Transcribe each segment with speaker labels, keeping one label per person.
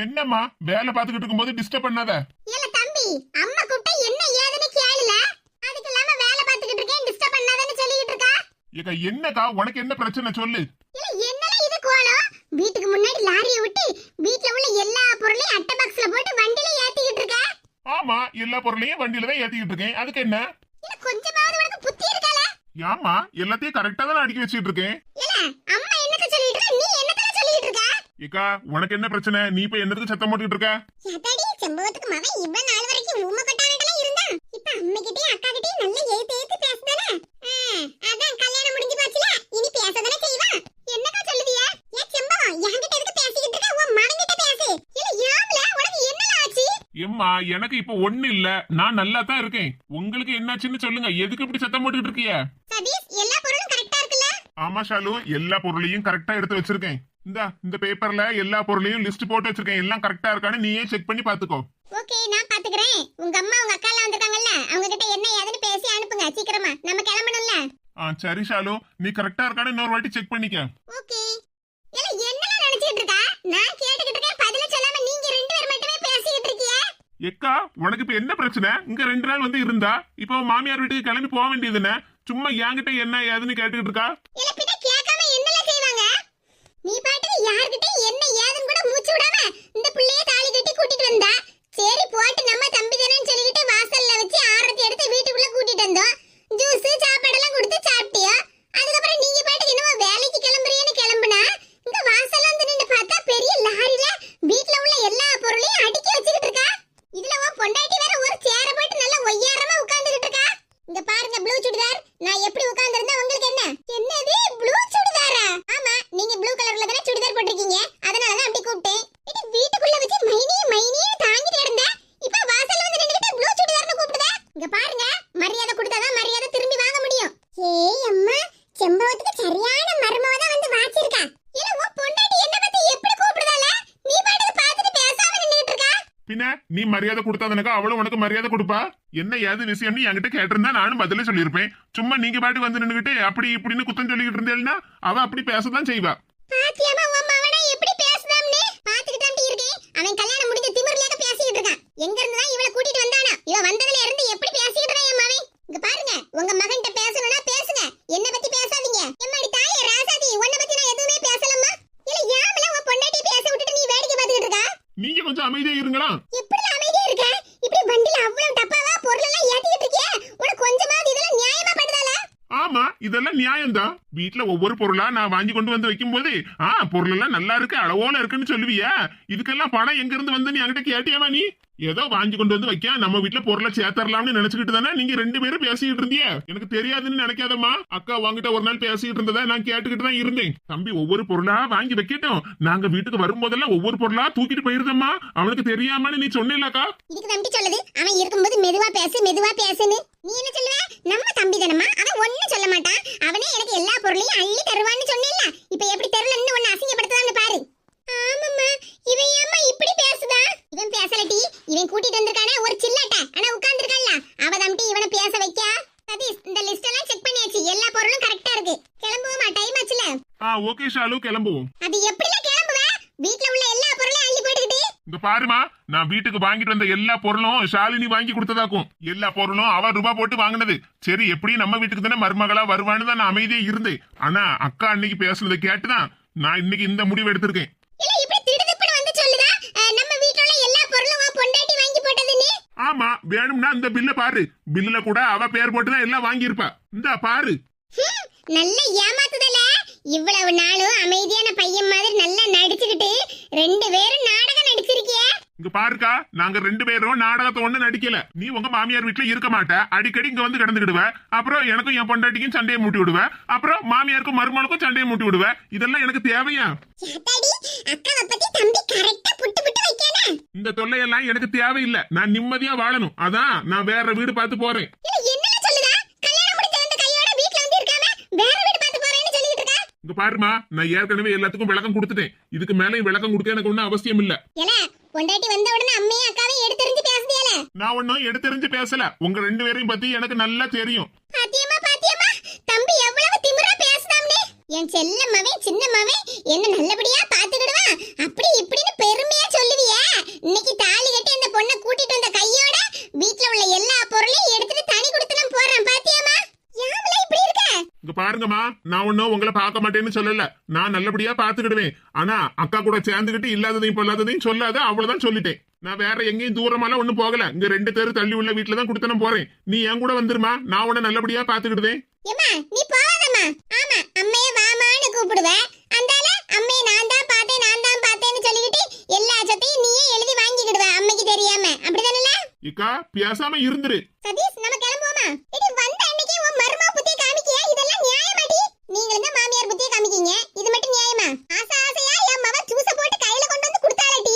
Speaker 1: என்னம்மா வேலை பாத்துக்கிட்டு இருக்கும்போது டிஸ்டர்ப் பண்ணாத.
Speaker 2: இல்ல தம்பி, அம்மா கூப்பிட்டா என்ன ஏதுன்னு கேளுல. அதுக்கு இல்லாம வேலை பாத்துக்கிட்டு இருக்கேன் டிஸ்டர்ப் பண்ணாதன்னு சொல்லிட்டு இருக்கா.
Speaker 1: ஏக்கா என்னக்கா உனக்கு என்ன பிரச்சனை சொல்லு.
Speaker 2: இல்ல என்னல இது கோலம்? வீட்டுக்கு முன்னாடி லாரியை விட்டு வீட்ல உள்ள எல்லா பொருளையும் அட்டை பாக்ஸ்ல போட்டு வண்டில ஏத்திக்கிட்டு இருக்க.
Speaker 1: ஆமா, எல்லா பொருளையும் வண்டியில தான் ஏத்திக்கிட்டு இருக்கேன். அதுக்கு என்ன?
Speaker 2: இல்ல கொஞ்சமாவது உனக்கு புத்தி இருக்கால?
Speaker 1: ஏமா எல்லாத்தையும் கரெக்டா தான் அடுக்கி வச்சிட்டு இருக்கேன்.
Speaker 2: இல்ல அம்மா என்னத்த சொல்லிட்டு இருக்க, நீ என்னத்த சொல்லிட்டு இருக்க?
Speaker 1: ஏக்கா உனக்கு என்ன பிரச்சனை? நீ இப்ப என்னதுக்கு சத்தம் போட்டுட்டு இருக்க?
Speaker 2: ஏதாடி செம்பவத்துக்கு மகன் இவ்வளவு நாள் வரைக்கும் ஊம கொட்டானட்டலாம் இருந்தா, இப்ப அம்மா கிட்டே அக்கா கிட்டே நல்ல ஏத்து பேசுதானே. அதான் கல்யாணம் முடிஞ்சு போச்சுல, இனி பேசதானே செய்வா. என்னக்கா சொல்லுதிய? ஏ செம்பவம், என்கிட்ட எதுக்கு பேசிக்கிட்டு இருக்க? உன் மகன் கிட்ட பேசு. இல்ல யாம்ல உனக்கு என்னல ஆச்சு?
Speaker 1: எம்மா எனக்கு இப்ப ஒண்ணு இல்ல, நான் நல்லா தான் இருக்கேன். உங்களுக்கு என்னாச்சுன்னு சொல்லுங்க. எதுக்கு இப்படி சத்தம் போட்டுட்டு இருக்கீங்க?
Speaker 2: சதீஷ், எல்லா பொருளும் கரெக்ட்டா இருக்குல்ல?
Speaker 1: ஆமா ஷாலு, எல்லா பொருளையும் கரெக்டா எடுத்து வச்சிருக்கேன். இந்த பேப்பர்ல எல்லா பொருளையும் லிஸ்ட் போட்டு வச்சிருக்கேன். எல்லாம் கரெக்டா இருக்கான்னு நீயே செக் பண்ணி பாத்துக்கோ.
Speaker 2: ஓகே, நான் பாத்துக்கறேன். உங்க அம்மா உங்க அக்கா எல்லாம் வந்திருக்காங்கல்ல, அவங்க கிட்ட என்ன ஏதுன்னு பேசி அனுப்புங்க சீக்கிரமா, நம்ம கிளம்பணும்ல.
Speaker 1: சரி ஷாலு, நீ கரெக்டா இருக்கான்னு இன்னொரு வாட்டி செக் பண்ணிக்க.
Speaker 2: ஓகே. இல்ல என்னல நினைச்சிட்டு இருக்கா? நான் கேட்டுக்கிட்டு இருக்கேன், பதில சொல்லாம நீங்க ரெண்டு பேர் மட்டுமே பேசிக்கிட்டு இருக்கீங்க.
Speaker 1: எக்கா உனக்கு இப்ப என்ன பிரச்சனை? இங்க 2 நாள் வந்து இருந்தா இப்போ மாமியார் வீட்டுக்கு கிளம்பி போக வேண்டியதுன்னு சும்மா என்கிட்ட என்ன ஏதுன்னு கேட்டுக்கிட்டு இருக்கா?
Speaker 2: இல்ல பின்ன கேட்காம என்னல செய்வாங்க? நீ பாட்டுக்கு யார்கிட்ட என்ன ஏதுன்னு கூட மூச்சு விடாம இந்த புள்ளைய தாலி கட்டி கூட்டிட்டு வந்தா. சரி போட்டு நம்ம தம்பி தானேன்னு சொல்லிட்டு வாசல்ல வச்சு ஆரத்தி எடுத்து வீட்டுக்குள்ள கூட்டிட்டு வந்தோம். ஜூஸ் சாப்பாடெல்லாம் கொடுத்து சாப்பிட்டியா? அதுக்கப்புறம் நீங்க பாட்டுக்கு என்னவோ வேலைக்கு கிளம்புறீன்னு கிளம்புனா இந்த வாசல்ல வந்து நின்னு பார்த்தா பெரிய லாரில வீட்ல உள்ள எல்லா பொருளையும் அடுக்கி வச்சுக்கிட்டு இருக்கா. இதுல உன் பொண்டாட்டி வேற ஒரு சேர போட்டு நல்லா ஒய்யாரமா உட்கார்ந்துகிட்டு இருக்கா. இங்க பாருங்க ப்ளூ சுடிதார், நான் எப்படி உட்கார்ந்திருந்தா உங்களுக்கு என்ன? என்னது ப்ளூ சுடிதாரா? ஆமா, நீங்க ப்ளூ கலர்ல தான சுடிதார் போட்டுருக்கீங்க, அதனால தான் அப்படி கூப்பிட்டேன். இது வீட்டுக்குள்ள வச்சு மைனி தாங்கிட்டு இருந்த, இப்ப வாசல்ல வந்து நின்னுட்டு ப்ளூ சுடிதார்னு கூப்பிடுதா? இங்க பாருங்க, மரியாதை கொடுத்தாதான் மரியாதை திரும்பி வாங்க முடியும். ஏய் அம்மா, செம்பவத்துக்கு சரியான மர்மமா தான் வந்து வாச்சிருக்கா. இல்ல உன் பொண்டாட்டி என்ன பத்தி எப்படி கூப்பிடுதால? நீ பாட்டுக்கு பார்த்துட்டு பேசாம நின்னுட்டு இருக்கா.
Speaker 1: பின்ன நீ மரியாதை கொடுத்தாதனக்கா அவளும் உனக்கு மரியாதை கொடுப்பா. என்ன ஏது விஷயம்னு என்கிட்ட கேட்டிருந்தா நானும் பதில சொல்லியிருப்பேன். சும்மா நீங்க பாட்டு வந்து நின்னுகிட்டு அப்படி இப்படின்னு குத்தம் சொல்லிக்கிட்டு இருந்தேன்னா அவ அப்படி பேசதான் செய்வா.
Speaker 2: பாத்தியாமா உன் மவனா எப்படி பேசுதாம்னே? பாத்துக்கிட்டாம்டி இருக்கேன். அவன் கல்யாணம் முடிஞ்ச திமிர்லக்க பேசிட்டு இருக்கான். எங்க இருந்து தான் இவளை கூட்டிட்டு வந்தானா? இவ வந்ததுல இருந்து எப்படி பேசிட்டு இருக்கான் என் மவன்? இங்க பாருங்க, உங்க மகன்கிட்ட பேசணும்னா பேசுங்க, என்ன பத்தி பேசாதீங்க. எம்மாடி தாயே ராசாதி, உன்னை பத்தி நான் எதுவுமே பேசலம்மா. இல்ல யாமல உன் பொண்டாட்டி பேச விட்டுட்டு நீ வேடிக்கை பார்த்துக்கிட்டு இருக்கா?
Speaker 1: நீங்க கொஞ்சம் அமைதியா இருங்களா?
Speaker 2: எப்படி அமைதியா இருக்க? இப்படி வண்டில அவ்வளவு டப்பாவா பொருள் எல்லாம் ஏத்திக்கிட்டு இருக்கியே, உனக்கு கொஞ்சமாவது இதெல்லாம் நியாயமா படுதால?
Speaker 1: ஆமா, இதெல்லாம் நியாயம்தான். வீட்டுல ஒவ்வொரு பொருளா நான் வாங்கி கொண்டு வந்து வைக்கும் போது பொருள் எல்லாம் நல்லா இருக்கு அளவோல இருக்குன்னு சொல்லுவியா? இதுக்கெல்லாம் பணம் எங்க இருந்து வந்து நீ என்கிட்ட கேட்டியாமா? நீ ஏதோ வாங்கி கொண்டு வந்து வைக்க நம்ம வீட்டுல பொருளை சேர்த்தரலாம்னு நினைச்சுக்கிட்டு தானே நீங்க 2 பேரும் பேசிக்கிட்டு இருந்திய. எனக்கு தெரியாதுன்னு நினைக்காதம்மா. அக்கா வாங்கிட்ட ஒரு நாள் பேசிக்கிட்டு இருந்ததா நான் கேட்டுக்கிட்டு தான் இருந்தேன். தம்பி ஒவ்வொரு பொருளா வாங்கி வைக்கட்டும், நாங்க வீட்டுக்கு வரும்போதெல்லாம் ஒவ்வொரு பொருளா தூக்கிட்டு போயிருந்தம்மா. அவனுக்கு தெரியாமன்னு நீ சொன்னேலக்கா.
Speaker 2: இதுக்கு தம்பி சொல்லுது, அவன் இருக்கும்போது மெதுவா பேசுன்னு. நீ என்ன சொல்லுவ? நம்ம தம்பி தானம்மா, அவன் ஒண்ணும் சொல்ல மாட்டான். அவனே எனக்கு எல்லா பொருளையும் அள்ளி தருவான்னு சொன்னேல்ல, இப்ப எப்படி தெருலன்னு ஒன்னு அசிங்கப்படுத்துதான்னு பாரு. ஆமாம்மா, இவன் ஏம்மா இப்படி பேசுதா? இவன் பேசலட்டி, இவன் கூட்டிட்டு வந்திருக்கானே ஒரு சில்லாட்ட, ஆனா உட்கார்ந்திருக்கல்ல அவ தம்பி இவனை பேச வைக்க. சதீஷ், இந்த லிஸ்ட் எல்லாம் செக் பண்ணியாச்சு, எல்லா பொருளும் கரெக்டா இருக்கு. கிளம்புவோமா? டைம் ஆச்சுல.
Speaker 1: ஓகே ஷாலு, கிளம்புவோம்.
Speaker 2: அது எப்படில கிளம்புவ? வீட்ல உள்ள எல்லா பொருளையும் அள்ளி போட்டுக்கிட்டு.
Speaker 1: இந்த பாருமா, நான் வீட்டுக்கு வாங்கிட்டு வந்த எல்லா பொருளும் ஷாலினி வாங்கி கொடுத்ததாக்கும். எல்லா பொருளும் அவ ரூபாய் போட்டு வாங்கினது. சரி, எப்படி நம்ம வீட்டுக்கு தானே மருமகளா வருவான்னு தான் நான் அமைதியே இருந்தேன். ஆனா அக்கா அன்னைக்கு பேசுனதை கேட்டுதான் நான் இன்னைக்கு இந்த முடிவு எடுத்திருக்கேன்.
Speaker 2: இல்ல இப்படி திடுதிப்புன்னு வந்து சொல்லுதா நம்ம வீட்ல உள்ள எல்லா பொருளும் பொண்டாட்டி வாங்கி போட்டதுன்னு?
Speaker 1: ஆமா, வேணும்னா இந்த பில்ல பாரு. பில்லுல கூட அவ பேர் போட்டுதான் எல்லாம் வாங்கி இருப்பா. இந்த பாரு.
Speaker 2: நல்ல ஏமாத்துதல. இவ்வளவு நாளும் அமைதியான பையன் மாதிரி நல்லா நடிச்சுக்கிட்டு 2 பேரும் நாடகம் நடிச்சிருக்கியே.
Speaker 1: இங்க பாருக்கா, நாங்க 2 பேரும் நாடகத்தை ஒண்ணு நடிக்கல. நீ உங்க மாமியார் வீட்டுல இருக்க மாட்ட, அடிக்கடி இங்க வந்து கிடந்துக்கிடுவ. அப்புறம் எனக்கும் என் பொண்டாட்டிக்கும் சண்டையை மூட்டி விடுவ. அப்புறம் மாமியாருக்கும் மருமகளுக்கும் சண்டையை மூட்டி விடுவ. இதெல்லாம் எனக்கு தேவையா?
Speaker 2: அக்காவை பத்தி தம்பி கரெக்ட்டா புட்டு வைக்கானே.
Speaker 1: இந்த தொல்லையெல்லாம் எனக்கு தேவையில்லை. நான் நிம்மதியா வாழணும். அதான் நான் வேற வீடு பார்த்து போறேன்.
Speaker 2: என்னல சொல்லுதா? கல்யாணம் முடிஞ்ச அந்த கையோட வீட்ல வந்து இருக்காம வேற வீடு பார்த்து போறேன்னு சொல்லிட்டு இருக்கா.
Speaker 1: இங்க பாருமா, நான் ஏற்கனவே எல்லாத்துக்கும் விளக்கம் கொடுத்துட்டேன். இதுக்கு மேல விளக்கம் கொடுக்க எனக்கு ஒன்னும் அவசியம் இல்ல.
Speaker 2: பொண்டாட்டி வந்த உடனே அம்மையும் அக்காவையும் எடுத்தறிஞ்சு பேசுதியல.
Speaker 1: நான் ஒன்னும் எடுத்தறிஞ்சு பேசல. உங்க 2 பேரையும் பத்தி எனக்கு நல்லா தெரியும்.
Speaker 2: பாத்தியம்மா தம்பி எவ்வளவு திமிரா பேசுதாம்னே. என் செல்ல மவன் சின்ன மவன் என்ன நல்லபடியா பாத்துக்கிடுவான் அப்படி இப்படின்னு பெருமையா சொல்லுவியே. இன்னைக்கு தாலி கட்டி அந்த பொண்ணை கூட்டிட்டு வந்த கையோட வீட்ல உள்ள எல்லா பொருளையும் எடுத்துட்டு தனி கொடுத்தனம் போறேன் பாத்தியாமா? யாமல இப்படி இருக்க?
Speaker 1: இங்க பாருங்கம்மா, நான் ஒன்னும் உங்களை பார்க்க மாட்டேன்னு சொல்லல. நான் நல்லபடியா பாத்துக்கிடுவேன். ஆனா அக்கா கூட சேர்ந்துகிட்டு இல்லாததையும் பொல்லாததையும் சொல்லாத, அவ்வளவுதான் சொல்லிட்டேன். நான் வேற எங்கேயும் தூரமாலாம் ஒண்ணும் போகல. இங்க 2 தெரு தள்ளி உள்ள வீட்டுல தான் கொடுத்தனம் போறேன். நீ என் கூட வந்துருமா, நான் உன்னை நல்லபடியா பாத்துக்கிடுவேன்.
Speaker 2: ஏமா நீ போவாதம்மா. ஆமா அம்மைய வாமான்னு கூப்பிடுவேன். அந்தால அம்மைய நான் தான் பார்த்தேன்னு சொல்லிக்கிட்டு எல்லா சத்தையும் நீயே எழுதி வாங்கிக்கிடுவ அம்மைக்கு தெரியாம. அப்படிதானே?
Speaker 1: இக்கா பேசாம இருந்துரு.
Speaker 2: சதீஷ் நம்ம கிளம்புவோமா? இடி வந்த அன்னைக்கு உன் மருமா புத்திய காமிக்கியா? இதெல்லாம் நியாயமாடி? நீங்களும் தான் மாமியார் புத்திய காமிக்கீங்க, இது மட்டும் நியாயமா? ஆசையா என் மவ ஜூஸ போட்டு கையில கொண்டு வந்து கொடுத்தாலடி,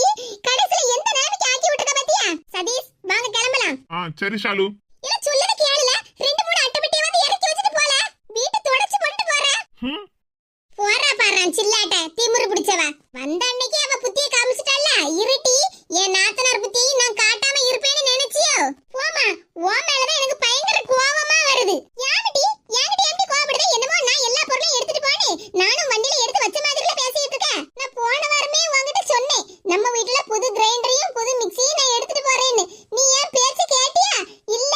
Speaker 2: கடைசில எந்த நேரத்துக்கு ஆக்கி விட்டுக்க பாத்தியா? சதீஷ் வாங்க கிளம்பலாம்.
Speaker 1: சரி ஷாலு.
Speaker 2: இல்ல சொல்லத கேளுல, 2-3 அட்டைப்பட்டியை வந்து இறக்கி வச்சிட்டு போல, வீட்டை தொடச்சு போட்டு போறா. போறா பாறான் சில்லாட்ட திமிரு பிடிச்சவ. வந்த அன்னைக்கு அவ புத்திய காமிச்சிட்டால, இருட்டி என் நாத்தனார் புத்தியை நான் காட்டாம இருப்பேன்னு நினைச்சியோ? போமா, உன் மேலதான் எனக்கு பயங்கர கோவமா வருது. யாமிட்டி எப்படி கோவப்படுத? என்னமோ நான் எல்லா பொருளையும் எடுத்துட்டு போனே, நானும் வண்டியில எடுத்து வச்ச மாதிரில பேசிட்டு இருக்கேன். நான் போன வாரமே உன்கிட்ட சொன்னேன், நம்ம வீட்டுல புது கிரைண்டரையும் புது மிக்ஸியும் நான் எடுத்துட்டு போறேன்னு. நீ ஏன் பேச்சு கேட்டியா? இல்ல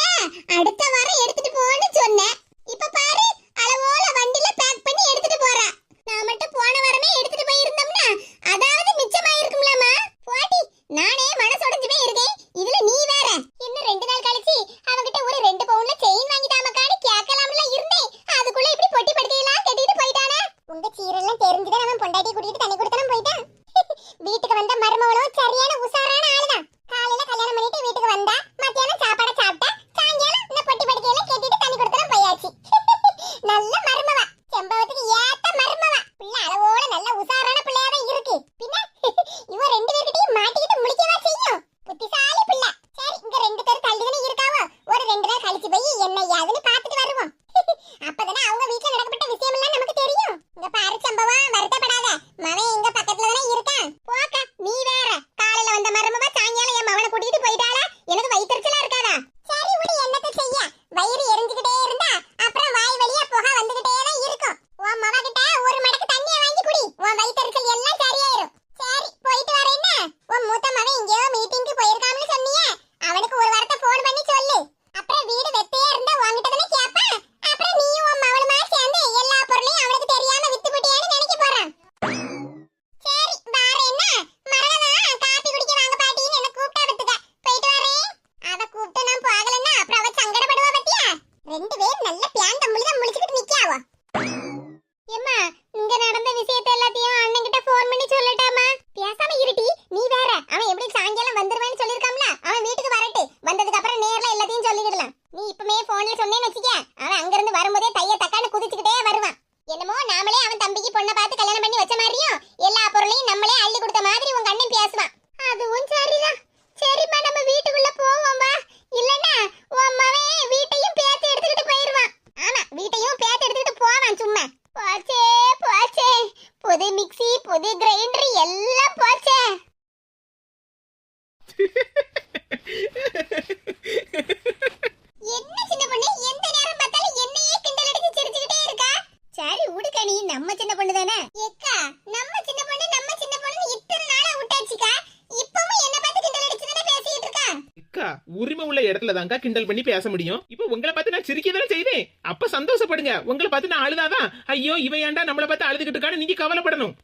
Speaker 2: அடுத்த வாரம் எடுத்துட்டு போன்னு சொன்னேன். இப்ப பாரு, அளவோல வண்டியில பேக் பண்ணி எடுத்துட்டு போறா. நான் மட்டும் போன வாரமே எடுத்துட்டு போயிருந்தோம்னா அதாவது மிச்சமாயிருக்கும்லமா. போடி, நானே மனசு உடைஞ்சு போய் இருக்கேன், இதுல நீ வேற. இன்னும் 2 நாள் கழிச்சு அவகிட்ட ஒரு 2 பவுன்ல செயின் வாங்கி தாமக்கான்னு கேட்கலாம்ல இருந்தேன். அதுக்குள்ள இப்படி பொட்டி படுக்கையெல்லாம் கட்டிட்டு போயிட்டானே. உங்க சீரெல்லாம் தெரிஞ்சுதான் அவன் பொண்டாட்டி கூட்டிட்டு தண்ணி கொடுத்தனும் போயிட்டான். வீட்டுக்கு வந்த மருமகளும் சரியான உசாரான ஆளுதான். காலையில கல்யாணம் பண்ணிட்டு வீட்டுக்கு வந்தா, மத்தியானம் சாப்பாட சாப்பிட்டா, சாயங்காலம் இந்த பொட்டி படுக்கையெல்லாம் கட்டிட்டு தண்ணி கொடுத்தனும் போயாச்சு. நல்ல மருமவா, செம்பவத்துக்கு ஏத்த மருமவா. பிள்ளை அளவோட நல்ல உசாரான பிள்ளையாவே இருக்கு. பின்ன இவ 2 பேர்கிட்டயும் மாட்டிக்கிட்டு முடிக்கவா செய்யும். புத்திசாலி பிள்ளை. சரி, இங்க 2 பேர் தள்ளிதானே இருக்காவோ, ஒரு 2 நாள் கழிச்சு போய் என்ன யாதுன்னு பாத்துட்டு வருவோம். அப்பதானே அவங்க வீட்டுல நடக்கப்பட்ட விஷயம் எல்லாம் நமக்கு தெரியும். இங்க பாரு சம்பவம், வருத்தப்படாத. மவன் இங்க பக்கத்துல தானே இருக்கான். போக்க நீ வேற. காலையில வந்த மருமவா சாயங்காலம் என் மவனை கூட்டிட்டு போயிட்டாளா? எனக்கு வயிற்றுச்சலா இருக்காதா? சரி விடு, என்னத்த செய்ய. வயிறு எரிஞ்சுக்கிட்டே இருந்தா அப்புறம் வாய் வழியா புகை வந்துகிட்டே தான் இருக்கும். உன் மவ கிட்ட ஒரு மடக்கு தண்ணிய வாங்கி குடி, உன் வயிற்றுச்சல் எல்லாம் சரியாயிரும். சரி போயிட்டு வரேன்னா. உன் மூத்த மவன் எங்கேயோ மீட்டிங்க்கு போயிருக்கான்னு சொன்னியே, அவனுக்கு ஒரு வாரத்தை போன் பண்ணி சொல்லு. அப்புறம் வீடு வெப்பையா இருந்தா வாங்கிட்டு தானே கேட்பான். அப்புறம் நீயும் உன் மவளுமா சேர்ந்து எல்லா பொருளையும் அவனுக்கு தெரியாம வித்து போட்டியான்னு நினைக்க போறான். சரி வரேன்னா. மறவதான் காப்பி குடிக்க வாங்க பாட்டின்னு என்ன கூப்பிட்டா பத்துக்க. போயிட்டு வரேன். அவ கூப்பிட்டு நான் போகலன்னா அப்புறம் அவ சங்கடப்படுவா பத்தியா? 2 பேரும் நல்ல பியான் தம்புலிதான் முடிச்சுக்கிட்டு நிக்காவோ. ஏம்மா, இங்க நடந்த விஷயத்தை எல்லாத்தையும் அண்ணன் கிட்ட போன் பண்ணி சொல்லட்டாமா? பேசாம இருட்டி, நீ வேற. அவன் எப்படி சாயங்காலம் வந்துருவேன்னு சொல்லிருக்காம்ல, அவன் வீட்டுக்கு வரட்டு. வந்ததுக்கு அப்புறம் நேர்ல எல்லாத்தையும் சொல்லிடலாம். நீ இப்பமே போன்ல சொன்னேன்னு வச்சுக்க, அவன் அங்க இருந்து வரும்போதே தைய தக்கான்னு குதிச்சுக்கிட்டே வருவான். என்னமோ நாமளே அவன் தம்பிக்கு பொண்ணை பார்த்து கல்யாணம் பண்ணி வச்ச மாதிரியும் எல்லா பொருளையும் நம்மளே அள்ளி கொடுத்த மாதிரி உங்க அண்ணன் பேசுவான். அதுவும் சரிதான். சரிம்மா, நம்ம வீட்டுக்குள்ள போவோம்பா. இல்லன்னா உன் மவன் வீட்டையும் பேத்து எடுத்துக்கிட்டு போயிருவான். ஆமா, வீட்டையும் பேத்து எடுத்துக்கிட்டு போவான் சும்மா. போச்சே போச்சே, புது மிக்ஸி புது கிரைண்டர் எல்லாம் போச்சே. என்ன சின்ன பொண்ணு, எந்த நேரம் பார்த்தாலும் என்னையே கிண்டல் அடிச்சு சிரிச்சுக்கிட்டே இருக்கா? சரி உடுக்கணி, நம்ம சின்ன பொண்ணு தானே. ஏக்கா, நம்ம சின்ன பொண்ணு இத்தனை நாளா விட்டாச்சுக்கா. இப்பவும் என்ன பார்த்து கிண்டல் அடிச்சு தானே பேசிட்டு இருக்கா?
Speaker 3: அக்கா, உரிமை உள்ள இடத்துல தான்க்கா கிண்டல் பண்ணி பேச முடியும். இப்போ உங்களை பார்த்து நான் சிரிக்கதானே செய்தேன். அப்ப சந்தோஷப்படுங்க. உங்களை பார்த்து நான் அழுதாதான், ஐயோ இவ ஏன்டா நம்மளை பார்த்து அழுதுகிட்டு இருக்கான்னு நீங்க கவலைப்படணும்.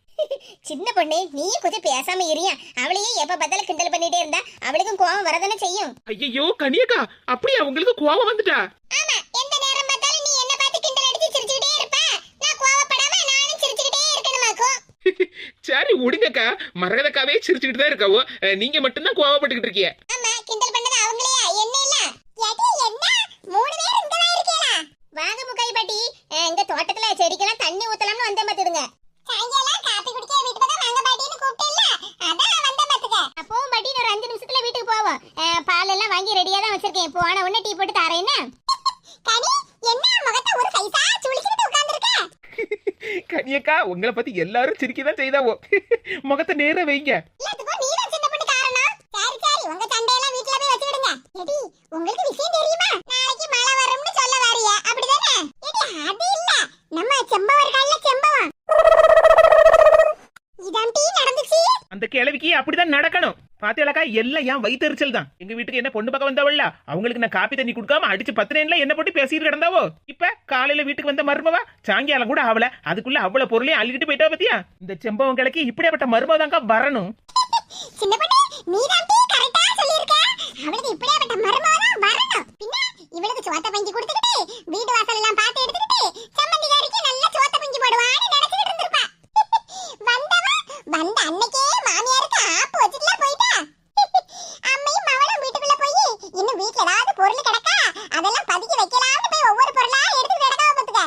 Speaker 2: சின்ன பொண்ணு, நீ கொஞ்சம் பேசாம இருயா. அவளையே எப்ப பார்த்தாலும் கிண்டல் பண்ணிட்டே இருந்தா அவளுக்கும் கோவம் வரதானே செய்யும்.
Speaker 3: ஐயோ கனியக்கா, அப்படியா உங்களுக்கு கோவம் வந்துட்டா?
Speaker 2: ஆமா, எந்த நேரம் பார்த்தாலும் நீ என்ன பார்த்து கிண்டல் அடிச்சு சிரிச்சுக்கிட்டே இருப்ப. நான் கோவப்படாம நானும் சிரிச்சுக்கிட்டே இருக்கணுமாக்கும்.
Speaker 3: சரி விடுங்கக்கா, மரகதக்காவே சிரிச்சுக்கிட்டு தான் இருக்காவோ, நீங்க மட்டும்தான் கோவப்பட்டுக்கிட்டு இருக்கீங்க.
Speaker 2: ஆமா, கிண்டல் பண்ணது அவங்களையா, என்ன இல்ல. ஏடி என்ன 3 பேர் இங்க தான் இருக்கீங்களா? வாங்க முக்காய் பாட்டி, இந்த தோட்டத்துல செடிக்கெல்லாம் தண்ணி ஊத்தலாம்னு வந்தே பாத்துடுங்க. சாயங்காலம் காபி குடிக்க வீட்டுக்கு தான் வாங்க பாட்டின்னு கூப்பிட்டேல்ல, அதான் வந்தே பாத்துக்க. அப்பவும் பாட்டி ஒரு 5 நிமிஷத்துல வீட்டுக்கு போவோம். பால் எல்லாம் வாங்கி ரெடியா தான் வச்சிருக்கேன். போன உடனே டீ போட்டு தரேன்னு. கனி, என்ன முகத்தை ஒரு சைஸா சுளிச்சிட்டு உட்கார்ந்திருக்க?
Speaker 3: கனியக்கா, உங்களை பத்தி எல்லாரும் சிரிக்கதான் செய்தாவோ. முகத்தை நேரா வைங்க.
Speaker 2: எல்லாத்துக்கும் நீ தான் சின்ன பொண்ணு காரணம். சரி உங்க சண்டையெல்லாம் வீட்ல போய் வச்சிடுங்க. எடி, உங்களுக்கு விஷயம் தெரியுமா? நாளைக்கு மழை வரும்னு சொல்ல வாரியா, அப்படிதானே? எடி, அது இல்ல, நம்ம செம்பவர் கால்ல செம்பவம். இதான் டீ நடந்துச்சு.
Speaker 3: அந்த கிழவிக்கு அப்படிதான் நடக்கணும். பாத்தியாலக்கா எல்லாம் என் வயிற்றுச்சல் தான். எங்க வீட்டுக்கு என்ன பொண்ணு பக்கம் வந்தவள்ல அவங்களுக்கு நான் காப்பி தண்ணி கொடுக்காம அடிச்சு 10 நேரம்ல என்ன போட்டு பேசிட்டு கிடந்தாவோ. இப்ப காலையில வீட்டுக்கு வந்த மருமவா சாயங்காலம் கூட அவள அதுக்குள்ள அவ்வளவு பொருளையும் அள்ளிட்டு போயிட்டா பத்தியா. இந்த செம்பவம் கிழக்கு இப்படியாப்பட்ட மருமதாங்க வரணும்.
Speaker 2: சின்ன பொண்ணு நீ தான் கரெக்ட்டா சொல்லிருக்க. அவளுக்கு இப்படியாப்பட்ட மருமதான் வரணும். பின்ன இவளுக்கு சோத்த பங்கி கொடுத்துக்கிட்டு வீடு வாசல் எல்லாம் பார்த்து எடுத்துக்கிட்டு சம்பந்திகாரிக்கு நல்ல சோத்த பங்கி போடுவான்னு நினைச்சிட்டு இருந்திருப்பா. வந்தவா வந்த அன்னைக்கே மாமியாருக்கு ஆப்பு வச்சிட்டுல போயிட்டா. அம்மையும் மவளும் வீட்டுக்குள்ள போய் இன்னும் வீட்ல ஏதாவது பொருள் கிடக்கா அதெல்லாம் பதுக்கி வைக்கலாம்னு போய் ஒவ்வொரு பொருளா எடுத்து கிடக்காம பாத்துக்க.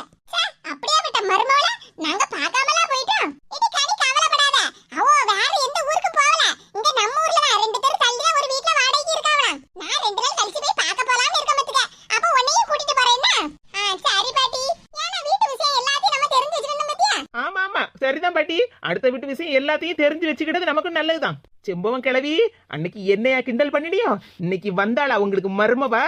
Speaker 2: அப்படியாப்பட்ட மருமவள நாங்க பார்க்காமலா போயிட்டோம். இது கனி கவலைப்படாத. அவ வேற எந்த ஊருக்கு போகல. இங்க நம்ம ஊர்ல தான் 2 தெரு தள்ளி ஒரு வீட்ல வாடகைக்கு இருக்காவலாம். நான் 2 நாள் கழிச்சு போய் பார்க்க போலாம்னு இருக்க பாத்துக்க. அப்ப உன்னையும் கூட்டிட்டு போறேன் என்ன? சரி பாட்டி. ஏன்னா வீட்டு விஷயம் எல்லாத்தையும் நம்ம தெரிஞ்சு வச்சிரணும் பாத்தியா?
Speaker 3: ஆமா ஆமா சரிதான் பாட்டி. அடுத்த வீட்டு விஷயம் எல்லாத்தையும் தெரிஞ்சு வச்சுக்கிட்டது நமக்கு நல்லதுதான். செம்பவம் கிளவி அன்னைக்கு என்னையா கிண்டல் பண்ணிடியோ இன்னைக்கு வந்தாளா உங்களுக்கு மருமவா.